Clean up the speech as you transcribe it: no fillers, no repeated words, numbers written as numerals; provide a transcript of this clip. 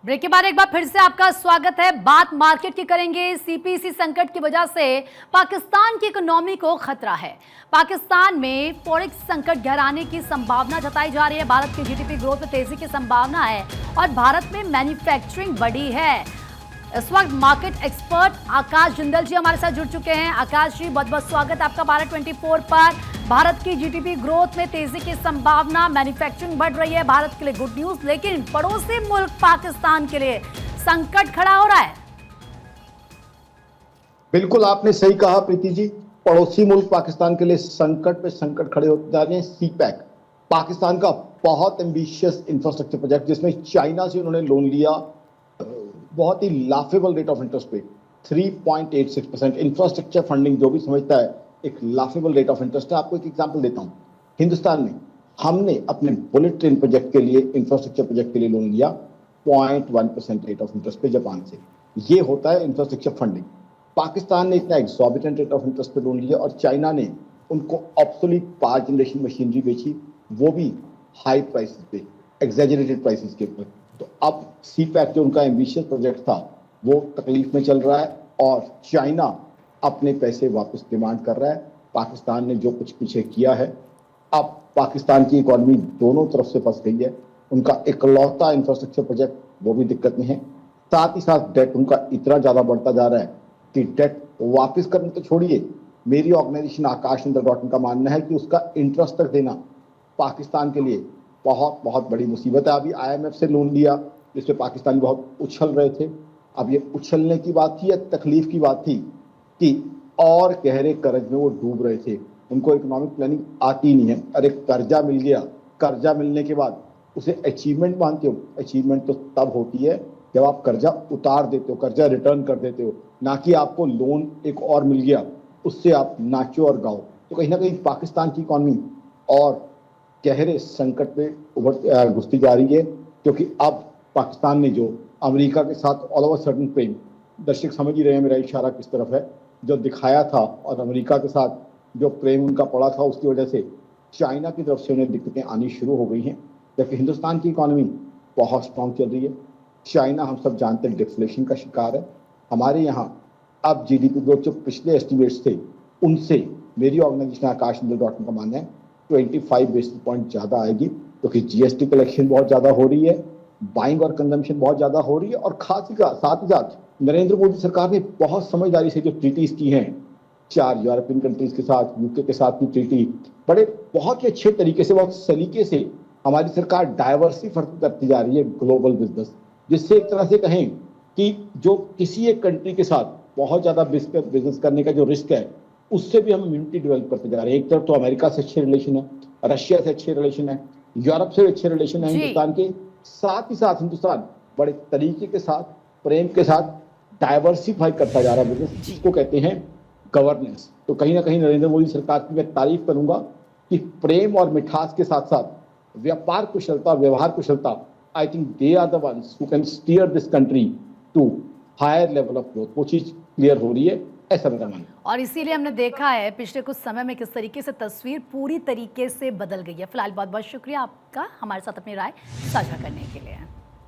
Break के बाद एक बार फिर से आपका स्वागत है। बात मार्केट की करेंगे। सीपीसी संकट की वजह से पाकिस्तान की इकोनॉमी को खतरा है। पाकिस्तान में फॉरेक्स संकट गहराने की संभावना जताई जा रही है। भारत की जीडीपी ग्रोथ में तेजी की संभावना है और भारत में मैन्युफैक्चरिंग बढ़ी है। इस वक्त मार्केट एक्सपर्ट आकाश जिंदल जी हमारे साथ जुड़ चुके हैं। आकाश जी, बहुत बहुत स्वागत आपका भारत 24 पर। भारत की जीडीपी ग्रोथ में तेजी की संभावना, मैन्युफैक्चरिंग बढ़ रही है, भारत के लिए गुड न्यूज, लेकिन पड़ोसी मुल्क पाकिस्तान के लिए संकट खड़ा हो रहा है। बिल्कुल आपने सही कहा प्रीति जी, पड़ोसी मुल्क पाकिस्तान के लिए संकट पे संकट खड़े होते जा रहे हैं। सीपैक पाकिस्तान का बहुत एम्बिशियस इंफ्रास्ट्रक्चर प्रोजेक्ट, जिसमें चाइना से उन्होंने लोन लिया बहुत ही लाफेबल रेट ऑफ इंटरेस्ट पे 3.86%। इंफ्रास्ट्रक्चर फंडिंग जो भी समझता है एक लाफेबल रेट ऑफ इंटरेस्ट है। आपको एक एग्जांपल देता हूं। हिंदुस्तान में हमने अपने बुलेट ट्रेन प्रोजेक्ट के लिए, इंफ्रास्ट्रक्चर प्रोजेक्ट के लिए लोन लिया 0.1% रेट ऑफ इंटरेस्ट पे जापान से। ये होता है इंफ्रास्ट्रक्चर फंडिंग। पाकिस्तान ने इतना एग्जॉर्बिटेंट रेट ऑफ इंटरेस्ट पे लोन लिया और चाइना ने उनको ऑब्सोलीट पावर जनरेशन मशीनरी बेची, वो भी हाई प्राइसेस पे, एग्जैजरेटेड प्राइसेस के ऊपर। तो अब सीपैक जो उनका एम्बिशियस प्रोजेक्ट था वो तकलीफ में चल रहा है और चाइना अपने पैसे वापस डिमांड कर रहा है। पाकिस्तान ने जो कुछ पीछे किया है, अब पाकिस्तान की इकोनॉमी दोनों तरफ से फंस गई है। उनका इकलौता इंफ्रास्ट्रक्चर प्रोजेक्ट वो भी दिक्कत में है, साथ ही साथ डेट उनका इतना ज्यादा बढ़ता जा रहा है कि डेट वापस करने तो छोड़िए, मेरी ऑर्गेनाइजेशन आकाश इंटर का मानना है कि उसका इंटरेस्ट तक देना पाकिस्तान के लिए बहुत बहुत बड़ी मुसीबत है। अभी आईएमएफ से लोन लिया जिसपे पाकिस्तानी बहुत उछल रहे थे। अब ये उछलने की बात थी या तकलीफ की बात थी कि और गहरे कर्ज में वो डूब रहे थे। उनको इकोनॉमिक प्लानिंग आती नहीं है। अरे कर्जा मिल गया, कर्जा मिलने के बाद उसे अचीवमेंट मानते हो? अचीवमेंट तो तब होती है जब आप कर्जा उतार देते हो, कर्जा रिटर्न कर देते हो, ना कि आपको लोन एक और मिल गया उससे आप नाचो और गाओ। तो कहीं ना कहीं पाकिस्तान की इकोनॉमी और गहरे संकट में घुसती जा रही है, क्योंकि अब पाकिस्तान ने जो अमेरिका के साथ ऑल ओवर सडन प्रेम, दर्शक समझ ही रहे हैं मेरा इशारा किस तरफ है, जो दिखाया था और अमेरिका के साथ जो प्रेम उनका पड़ा था, उसकी वजह से चाइना की तरफ से उन्हें दिक्कतें आनी शुरू हो गई हैं। जबकि हिंदुस्तान की इकोनॉमी बहुत स्ट्रांग चल रही है। चाइना हम सब जानते हैं डिफ्लेशन का शिकार है। हमारे यहाँ अब जीडीपी ग्रोथ जो पिछले एस्टिमेट्स थे उनसे मेरी ऑर्गेनाइजेशन आकाश इंटर का मानना है 25 बेसिस पॉइंट ज्यादा आएगी, क्योंकि जीएसटी कलेक्शन बहुत ज्यादा हो रही है, बाइंग और कंजम्पशन बहुत ज्यादा हो रही है और खास ही साथ ही साथ नरेंद्र मोदी सरकार ने बहुत समझदारी से जो ट्रीटीज की हैं 4 यूरोपियन कंट्रीज के साथ, यूके के साथ की ट्रीटी, बड़े बहुत ही अच्छे तरीके से, बहुत सलीके से हमारी सरकार डाइवर्सिफाई करती जा रही है ग्लोबल बिजनेस, जिससे एक तरह से कहें कि जो किसी एक कंट्री के साथ बहुत ज्यादा बिजनेस करने का जो रिस्क है उससे भी हम इम्यूनिटी डेवलप करते जा रहे हैं। एक तरफ तो अमेरिका से अच्छे रिलेशन है, रशिया से अच्छे रिलेशन है, यूरोप से अच्छे रिलेशन है हिंदुस्तान के, साथ ही साथ हिंदुस्तान बड़े तरीके के साथ, प्रेम के साथ डाइवर्सिफाई करता जा रहा है बिजनेस, जिसको कहते हैं गवर्नेंस। तो कहीं ना कहीं नरेंद्र मोदी सरकार की मैं तारीफ करूंगा कि प्रेम और मिठास के साथ साथ व्यापार कुशलता, व्यवहार कुशलता, I think they are the ones who can steer this country to higher level of growth. वो चीज क्लियर हो रही है, ऐसा मेरा मानना है। और इसीलिए हमने देखा है पिछले कुछ समय में किस तरीके से तस्वीर पूरी तरीके से बदल गई है। फिलहाल बहुत बहुत शुक्रिया आपका हमारे साथ अपनी राय साझा करने के लिए।